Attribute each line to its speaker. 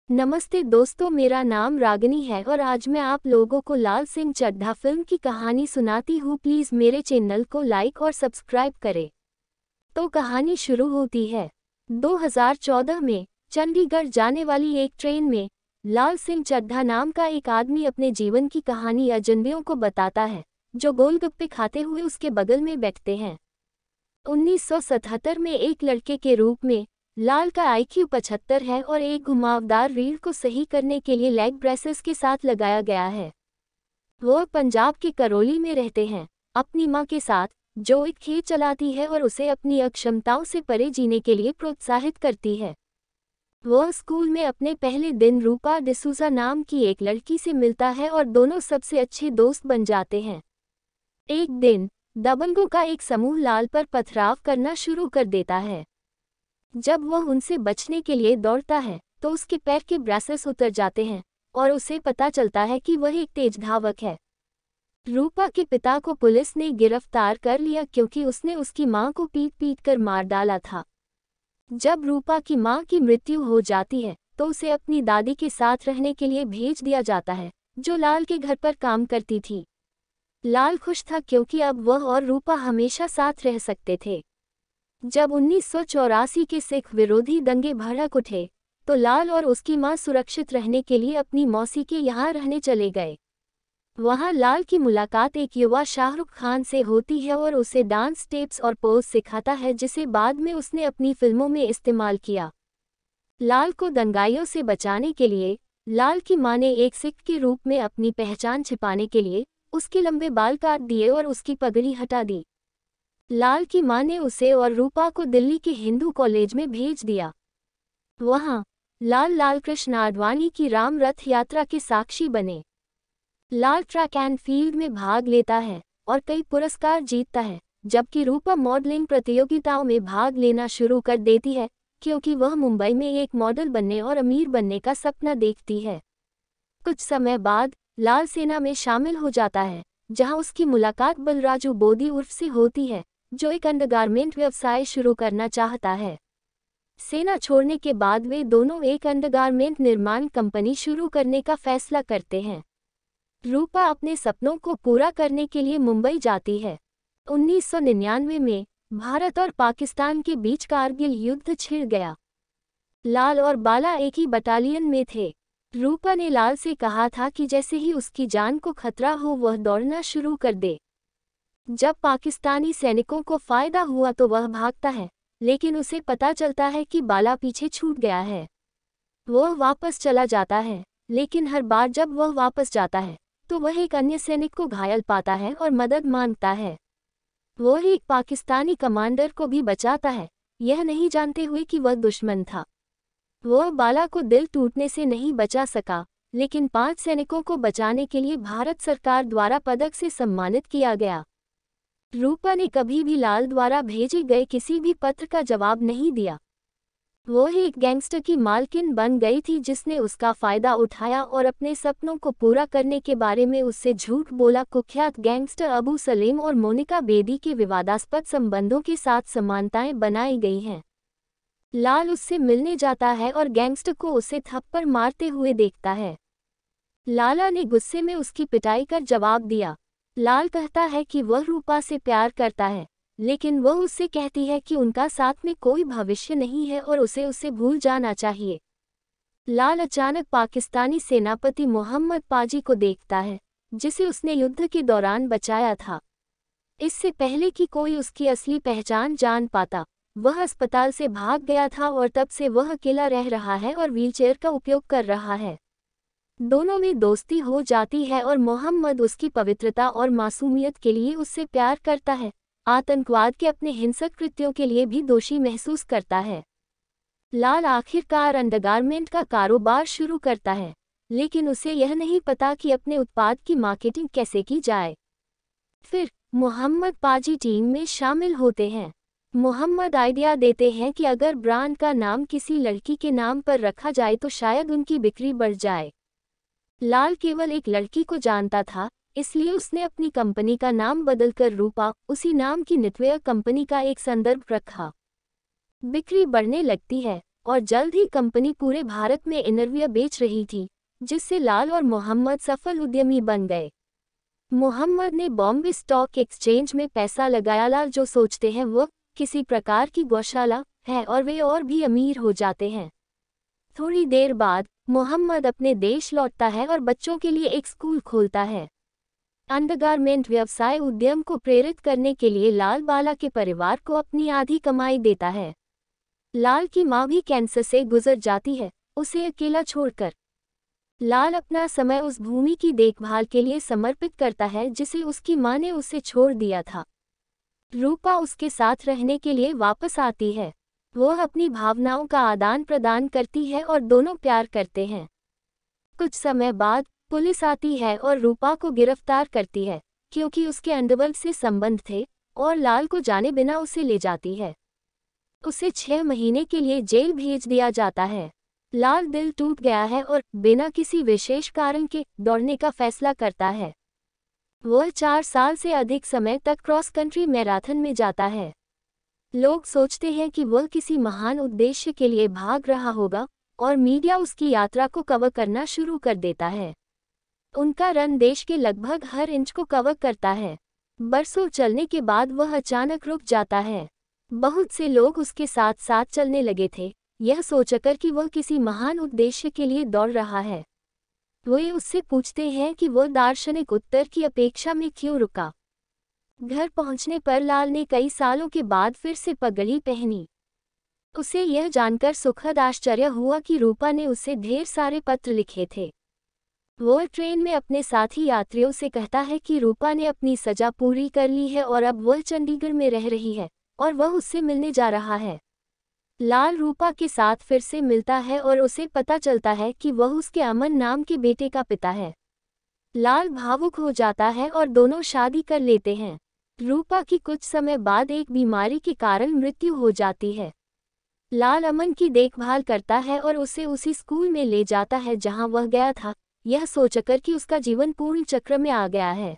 Speaker 1: नमस्ते दोस्तों, मेरा नाम रागिनी है और आज मैं आप लोगों को लाल सिंह चड्ढा फिल्म की कहानी सुनाती हूँ। प्लीज़ मेरे चैनल को लाइक और सब्सक्राइब करें। तो कहानी शुरू होती है। 2014 में चंडीगढ़ जाने वाली एक ट्रेन में लाल सिंह चड्ढा नाम का एक आदमी अपने जीवन की कहानी अजनबियों को बताता है, जो गोलगप्पे खाते हुए उसके बगल में बैठते हैं। 1977 में एक लड़के के रूप में लाल का IQ 75 है और एक घुमावदार रीढ़ को सही करने के लिए लेग ब्रेसेस के साथ लगाया गया है। वह पंजाब के करौली में रहते हैं, अपनी मां के साथ, जो एक खेत चलाती है और उसे अपनी अक्षमताओं से परे जीने के लिए प्रोत्साहित करती है। वह स्कूल में अपने पहले दिन रूपा डिसूजा नाम की एक लड़की से मिलता है और दोनों सबसे अच्छे दोस्त बन जाते हैं। एक दिन दबंगों का एक समूह लाल पर पथराव करना शुरू कर देता है। जब वह उनसे बचने के लिए दौड़ता है तो उसके पैर के ब्रेसेस उतर जाते हैं और उसे पता चलता है कि वह एक तेज धावक है। रूपा के पिता को पुलिस ने गिरफ्तार कर लिया क्योंकि उसने उसकी मां को पीट कर मार डाला था। जब रूपा की मां की मृत्यु हो जाती है तो उसे अपनी दादी के साथ रहने के लिए भेज दिया जाता है, जो लाल के घर पर काम करती थी। लाल खुश था क्योंकि अब वह और रूपा हमेशा साथ रह सकते थे। जब 1984 के सिख विरोधी दंगे भड़क उठे तो लाल और उसकी मां सुरक्षित रहने के लिए अपनी मौसी के यहाँ रहने चले गए। वहां लाल की मुलाकात एक युवा शाहरुख खान से होती है और उसे डांस स्टेप्स और पोज सिखाता है, जिसे बाद में उसने अपनी फिल्मों में इस्तेमाल किया। लाल को दंगाइयों से बचाने के लिए लाल की मां ने एक सिख के रूप में अपनी पहचान छिपाने के लिए उसके लंबे बाल काट दिए और उसकी पगड़ी हटा दी। लाल की मां ने उसे और रूपा को दिल्ली के हिंदू कॉलेज में भेज दिया। वहां लाल कृष्ण आडवाणी की राम रथ यात्रा के साक्षी बने। लाल ट्रैक एंड फील्ड में भाग लेता है और कई पुरस्कार जीतता है, जबकि रूपा मॉडलिंग प्रतियोगिताओं में भाग लेना शुरू कर देती है क्योंकि वह मुंबई में एक मॉडल बनने और अमीर बनने का सपना देखती है। कुछ समय बाद लाल सेना में शामिल हो जाता है, जहां उसकी मुलाकात बलराजू बोदी उर्फ से होती है, जो एक अंडरगारमेंट व्यवसाय शुरू करना चाहता है। सेना छोड़ने के बाद वे दोनों एक अंडरगारमेंट निर्माण कंपनी शुरू करने का फैसला करते हैं। रूपा अपने सपनों को पूरा करने के लिए मुंबई जाती है। 1999 में भारत और पाकिस्तान के बीच कारगिल युद्ध छिड़ गया। लाल और बाला एक ही बटालियन में थे। रूपा ने लाल से कहा था कि जैसे ही उसकी जान को खतरा हो वह दौड़ना शुरू कर दे। जब पाकिस्तानी सैनिकों को फायदा हुआ तो वह भागता है, लेकिन उसे पता चलता है कि बाला पीछे छूट गया है। वह वापस चला जाता है, लेकिन हर बार जब वह वापस जाता है तो वह एक अन्य सैनिक को घायल पाता है और मदद मांगता है। वह एक पाकिस्तानी कमांडर को भी बचाता है, यह नहीं जानते हुए कि वह दुश्मन था। वह बाला को दिल टूटने से नहीं बचा सका, लेकिन 5 सैनिकों को बचाने के लिए भारत सरकार द्वारा पदक से सम्मानित किया गया। रूपा ने कभी भी लाल द्वारा भेजे गए किसी भी पत्र का जवाब नहीं दिया। वह एक गैंगस्टर की मालकिन बन गई थी जिसने उसका फायदा उठाया और अपने सपनों को पूरा करने के बारे में उससे झूठ बोला। कुख्यात गैंगस्टर अबू सलीम और मोनिका बेदी के विवादास्पद संबंधों के साथ समानताएं बनाई गई हैं। लाल उससे मिलने जाता है और गैंगस्टर को उसे थप्पड़ मारते हुए देखता है। लाला ने गुस्से में उसकी पिटाई कर जवाब दिया। लाल कहता है कि वह रूपा से प्यार करता है, लेकिन वह उससे कहती है कि उनका साथ में कोई भविष्य नहीं है और उसे भूल जाना चाहिए। लाल अचानक पाकिस्तानी सेनापति मोहम्मद पाजी को देखता है, जिसे उसने युद्ध के दौरान बचाया था। इससे पहले कि कोई उसकी असली पहचान जान पाता, वह अस्पताल से भाग गया था और तब से वह अकेला रह रहा है और व्हीलचेयर का उपयोग कर रहा है। दोनों में दोस्ती हो जाती है और मोहम्मद उसकी पवित्रता और मासूमियत के लिए उससे प्यार करता है। आतंकवाद के अपने हिंसक कृत्यों के लिए भी दोषी महसूस करता है। लाल आखिरकार अंडरगारमेंट का कारोबार शुरू करता है, लेकिन उसे यह नहीं पता कि अपने उत्पाद की मार्केटिंग कैसे की जाए। फिर मोहम्मद पाजी टीम में शामिल होते हैं। मोहम्मद आइडिया देते हैं कि अगर ब्रांड का नाम किसी लड़की के नाम पर रखा जाए तो शायद उनकी बिक्री बढ़ जाए। लाल केवल एक लड़की को जानता था, इसलिए उसने अपनी कंपनी का नाम बदलकर रूपा, उसी नाम की निटवेयर कंपनी का एक संदर्भ रखा। बिक्री बढ़ने लगती है और जल्द ही कंपनी पूरे भारत में इनरवियर बेच रही थी, जिससे लाल और मोहम्मद सफल उद्यमी बन गए। मोहम्मद ने बॉम्बे स्टॉक एक्सचेंज में पैसा लगाया। लाल जो सोचते हैं वो किसी प्रकार की गौशाला है और वे और भी अमीर हो जाते हैं। थोड़ी देर बाद मोहम्मद अपने देश लौटता है और बच्चों के लिए एक स्कूल खोलता है। अंडरगारमेंट व्यवसाय उद्यम को प्रेरित करने के लिए लाल बाला के परिवार को अपनी आधी कमाई देता है। लाल की मां भी कैंसर से गुजर जाती है, उसे अकेला छोड़कर। लाल अपना समय उस भूमि की देखभाल के लिए समर्पित करता है जिसे उसकी मां ने उसे छोड़ दिया था। रूपा उसके साथ रहने के लिए वापस आती है। वह अपनी भावनाओं का आदान प्रदान करती है और दोनों प्यार करते हैं। कुछ समय बाद पुलिस आती है और रूपा को गिरफ्तार करती है, क्योंकि उसके अंडरवर्ल्ड से संबंध थे, और लाल को जाने बिना उसे ले जाती है। उसे 6 महीने के लिए जेल भेज दिया जाता है। लाल दिल टूट गया है और बिना किसी विशेष कारण के दौड़ने का फैसला करता है। वह 4 साल से अधिक समय तक क्रॉस कंट्री मैराथन में जाता है। लोग सोचते हैं कि वह किसी महान उद्देश्य के लिए भाग रहा होगा, और मीडिया उसकी यात्रा को कवर करना शुरू कर देता है। उनका रन देश के लगभग हर इंच को कवर करता है। बरसों चलने के बाद वह अचानक रुक जाता है। बहुत से लोग उसके साथ साथ चलने लगे थे, यह सोचकर कि वह किसी महान उद्देश्य के लिए दौड़ रहा है। वे उससे पूछते हैं कि वह दार्शनिक उत्तर की अपेक्षा में क्यों रुका। घर पहुंचने पर लाल ने कई सालों के बाद फिर से पगड़ी पहनी। उसे यह जानकर सुखद आश्चर्य हुआ कि रूपा ने उसे ढेर सारे पत्र लिखे थे। वह ट्रेन में अपने साथी यात्रियों से कहता है कि रूपा ने अपनी सजा पूरी कर ली है और अब वह चंडीगढ़ में रह रही है और वह उससे मिलने जा रहा है। लाल रूपा के साथ फिर से मिलता है और उसे पता चलता है कि वह उसके अमन नाम के बेटे का पिता है। लाल भावुक हो जाता है और दोनों शादी कर लेते हैं। रूपा की कुछ समय बाद एक बीमारी के कारण मृत्यु हो जाती है। लाल अमन की देखभाल करता है और उसे उसी स्कूल में ले जाता है जहां वह गया था, यह सोचकर कि उसका जीवन पूर्ण चक्र में आ गया है।